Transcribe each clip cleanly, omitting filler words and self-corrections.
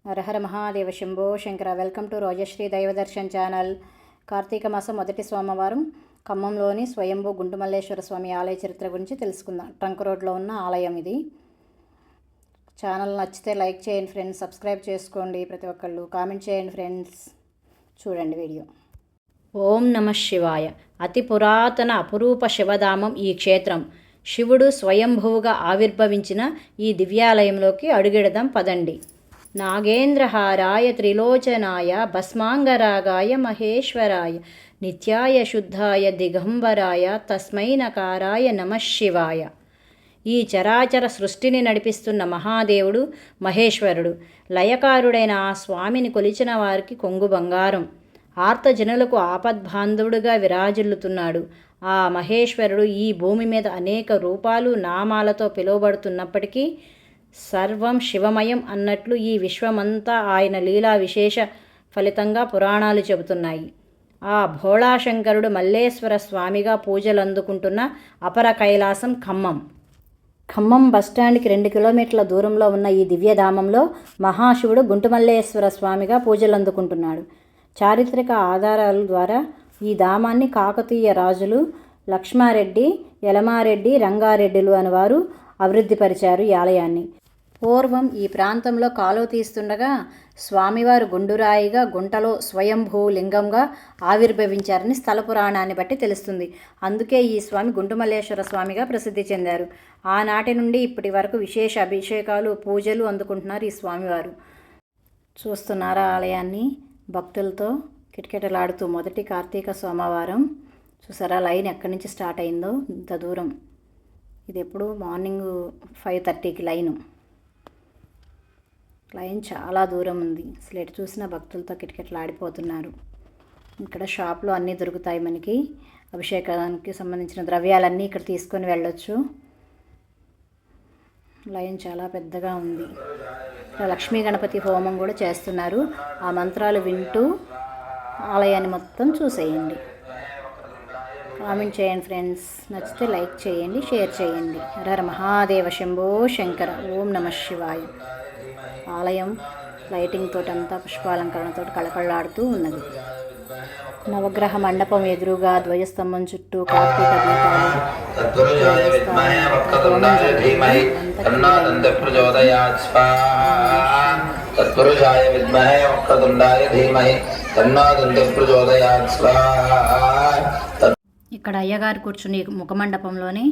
Hara Hara Mahadeva Shambho Shankara. Welcome to Rojasri Daivadarshan channel. Karthika మాసం మొదటి సోమవారం ఖమ్మంలోని స్వయంభూ గుంటుమల్లేశ్వర స్వామి ఆలయ చరిత్ర గురించి తెలుసుకుందాం. ట్రంక్ రోడ్లో ఉన్న ఆలయం ఇది. ఛానల్ నచ్చితే లైక్ చేయండి ఫ్రెండ్స్, సబ్స్క్రైబ్ చేసుకోండి ప్రతి ఒక్కళ్ళు, కామెంట్ చేయండి ఫ్రెండ్స్. చూడండి వీడియో. ఓం నమ శివాయ. అతి పురాతన అపురూప శివధామం ఈ క్షేత్రం. శివుడు స్వయంభువుగా ఆవిర్భవించిన ఈ దివ్యాలయంలోకి అడుగెడదాం పదండి. నాగేంద్రహారాయ త్రిలోచనాయ భస్మాంగరాగాయ మహేశ్వరాయ నిత్యాయ శుద్ధాయ దిగంబరాయ తస్మై నకారాయ నమఃశివాయ. ఈ చరాచర సృష్టిని నడిపిస్తున్న మహాదేవుడు మహేశ్వరుడు. లయకారుడైన ఆ స్వామిని కొలిచిన వారికి కొంగు బంగారం. ఆర్తజనులకు ఆపద్బాంధవుడుగా విరాజిల్లుతున్నాడు. ఆ మహేశ్వరుడు ఈ భూమి మీద అనేక రూపాలు నామాలతో పిలువబడుతున్నప్పటికీ సర్వం శివమయం అన్నట్లు ఈ విశ్వమంతా ఆయన లీలా విశేష ఫలితంగా పురాణాలు చెబుతున్నాయి. ఆ భోళాశంకరుడు మల్లేశ్వర స్వామిగా పూజలు అందుకుంటున్న అపర కైలాసం ఖమ్మం. ఖమ్మం బస్టాండ్కి 2 కిలోమీటర్ల దూరంలో ఉన్న ఈ దివ్యధామంలో మహాశివుడు గుంటుమల్లేశ్వర స్వామిగా పూజలు అందుకుంటున్నాడు. చారిత్రక ఆధారాల ద్వారా ఈ ధామాన్ని కాకతీయ రాజులు లక్ష్మారెడ్డి, యలమారెడ్డి, రంగారెడ్డిలు అని వారు అభివృద్ధిపరిచారు ఈ ఆలయాన్ని. పూర్వం ఈ ప్రాంతంలో కాలువ తీస్తుండగా స్వామివారు గుండురాయిగా గుంటలో స్వయంభూ లింగంగా ఆవిర్భవించారని స్థల పురాణాన్ని బట్టి తెలుస్తుంది. అందుకే ఈ స్వామి గుంటుమల్లేశ్వర స్వామిగా ప్రసిద్ధి చెందారు. ఆనాటి నుండి ఇప్పటి వరకు విశేష అభిషేకాలు, పూజలు అందుకుంటున్నారు ఈ స్వామివారు. చూస్తున్నారా ఆలయాన్ని భక్తులతో కిటకిటలాడుతూ. మొదటి కార్తీక సోమవారం చూసారా లైన్ ఎక్కడి నుంచి స్టార్ట్ అయిందో, ఇంత దూరం. ఇది ఎప్పుడు మార్నింగ్ 5:30కి లైన్ చాలా దూరం ఉంది. అసలు ఎటు చూసినా భక్తులతో కిటకిటలాడిపోతున్నారు. ఇక్కడ షాప్లో అన్నీ దొరుకుతాయి మనకి. అభిషేకానికి సంబంధించిన ద్రవ్యాలన్నీ ఇక్కడ తీసుకొని వెళ్ళొచ్చు. లైన్ చాలా పెద్దగా ఉంది. లక్ష్మీ గణపతి హోమం కూడా చేస్తున్నారు. ఆ మంత్రాలు వింటూ ఆలయాన్ని మొత్తం చూసేయండి. కామెంట్ చేయండి ఫ్రెండ్స్, నచ్చితే లైక్ చేయండి, షేర్ చేయండి. హర మహాదేవ శంభో శంకర. ఓం నమ శివాయ. ఆలయం లైటింగ్ తోటి అంతా పుష్పాలంకరణతో కళకళలాడుతూ ఉన్నది. నవగ్రహ మండపం ఎదురుగా ధ్వజస్తంభం చుట్టూ కార్తీక దీపాలు. ఇక్కడ అయ్యగారు కూర్చుని ముఖమండపంలోనే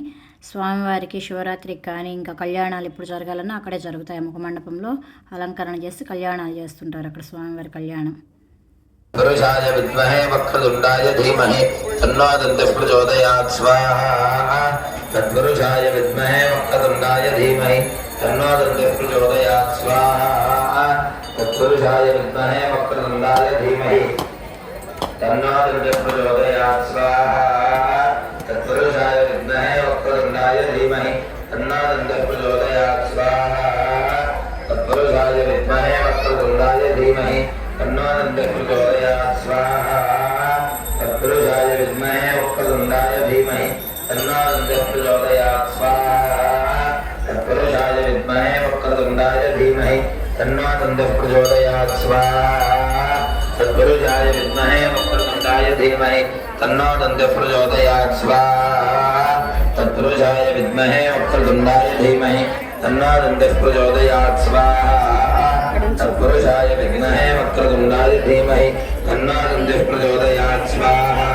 స్వామివారికి శివరాత్రికి కానీ ఇంకా కళ్యాణాలు ఎప్పుడు జరగాలన్నా అక్కడే జరుగుతాయి. ముఖమండపంలో అలంకరణ చేసి కళ్యాణాలు చేస్తుంటారు అక్కడ స్వామివారి కళ్యాణం. పురుషాయ విద్మహే వక్రతుండాయ ధీమహి తన్నో దంతిః ప్రచోదయాత్ స్వాహా. తత్పురుషాయ విద్మహే వక్రతుండాయ ధీమహి తన్నో దంతిః ప్రచోదయాత్ స్వాహా. తత్పురుషాయ విద్మహే వక్రతుండాయ ధీమహి తన్నో దంతిః ప్రచోదయాత్ స్వాహా. తత్పురుషాయ విద్మహే వక్రతుండాయ ధీమహి తన్నో దంతిః ప్రచోదయాత్ స్వాహా. తత్పురుషాయ విద్మహే వక్రతుండాయ ధీమహి తన్నో దంతిః ప్రచోదయాత్ స్వాహా. తత్పురుషాయ విద్మహే వక్రతుండాయ ధీమహి తన్నో దంతిః ప్రచోదయాత్ స్వాహా. తత్పురుషాయ విద్మహే వక్రతుండాయ ధీమహి తన్నో దంతిః ప్రచోదయాత్ స్వాహా. తత్పురుషాయ విద్మహే వక్రతుండాయ ధీమహి తన్నో దంతిః ప్రచోదయాత్ స్వాహా. తత్పురుషాయ విద్మహే వక్రతుండాయ ధీమహి తన్నో దంతిః ప్రచోదయాత్ స్వాహా. తత్పురుషాయ విద్మహే వక్రతుండాయ ధీమహి తన్నో దంతిః ప్రచోదయాత్ స్వాహా.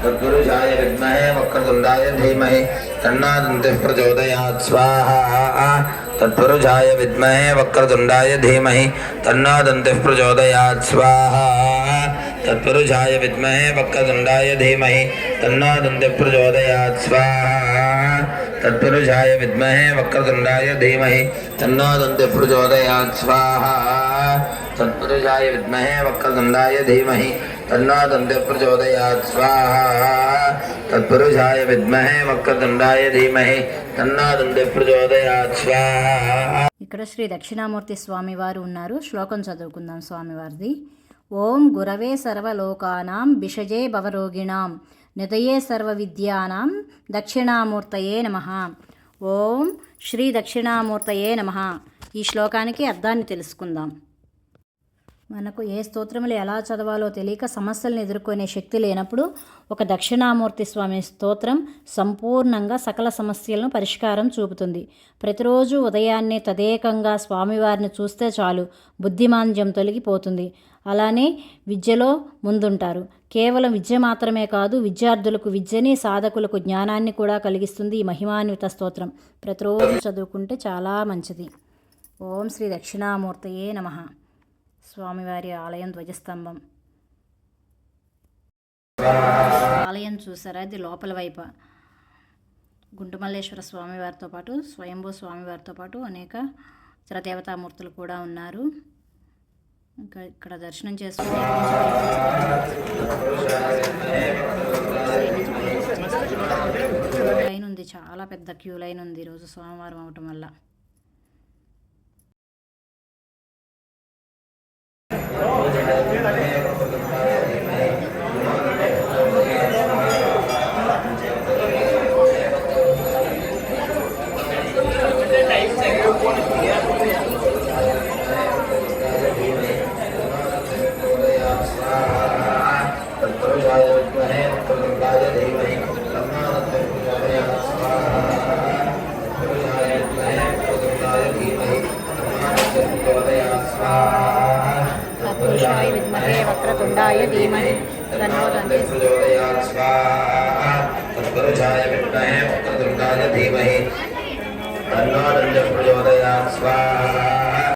తత్పురుషాయ విద్మహే వక్రతుండాయ ధీమహి తన్నో దంతిః ప్రచోదయాత్ స్వాహా. తత్పురుషాయ విద్మహే వక్రతుండాయ ధీమహి తన్నో దంతిః ప్రచోదయాత్ స్వాహా. తత్పురుషాయ విద్మహే వక్రతుండాయ ధీమహి తన్నో దంతిః ప్రచోదయాత్ స్వాహా. తత్పురుషాయ విద్మహే వక్రతుండాయ ధీమహి తన్నో దంతిః ప్రచోదయాత్ స్వాహా. తత్పురుషాయ విద్మహే వక్రతుండాయ ధీమహి తన్నో దంతిః ప్రచోదయాత్ స్వాహా. తత్పురుషాయ విద్మహే వక్రతుండాయ ధీమహి తన్నో దంతిః ప్రచోదయాత్ స్వాహా. ఇక్కడ శ్రీ దక్షిణామూర్తి స్వామివారు ఉన్నారు. శ్లోకం చదువుకుందాం స్వామివారిది. ఓం గురవే సర్వలోకానాం భిషజే భవరోగిణాం నిదయే సర్వ విద్యానాం దక్షిణామూర్తయే నమః. ఓం శ్రీ దక్షిణామూర్తయే నమః. ఈ శ్లోకానికి అర్థాన్ని తెలుసుకుందాం. మనకు ఏ స్తోత్రములు ఎలా చదవాలో తెలియక సమస్యలను ఎదుర్కొనే శక్తి లేనప్పుడు ఒక దక్షిణామూర్తి స్వామి స్తోత్రం సంపూర్ణంగా సకల సమస్యలను పరిష్కారం చూపుతుంది. ప్రతిరోజు ఉదయాన్నే తదేకంగా స్వామివారిని చూస్తే చాలు బుద్ధిమాంద్యం తొలగిపోతుంది. అలానే విద్యలో ముందుంటారు. కేవలం విద్య మాత్రమే కాదు, విద్యార్థులకు విద్యని, సాధకులకు జ్ఞానాన్ని కూడా కలిగిస్తుంది ఈ మహిమాన్విత స్తోత్రం. ప్రతిరోజు చదువుకుంటే చాలా మంచిది. ఓం శ్రీ దక్షిణామూర్తయే నమః. స్వామివారి ఆలయం ధ్వజస్తంభం. ఆలయం చూసారా, ఇది లోపల వైపు గుంటుమల్లేశ్వర స్వామివారితో పాటు స్వయంభూ స్వామివారితో పాటు అనేక ఇతర దేవతామూర్తులు కూడా ఉన్నారు. ఇంకా ఇక్కడ దర్శనం చేసుకుని లైన్ ఉంది, చాలా పెద్ద క్యూ లైన్ ఉంది ఈరోజు సోమవారం అవటం వల్ల. తత్పురుషాయ విద్మహే వక్రతుండాయ ధీమహి తన్నో దంతి ప్రచోదయాత్ స్వాహా. తత్పురుషాయ విద్మహే వక్రతుండాయ ధీమహి తన్నో దంతి ప్రచోదయాత్ స్వాహా.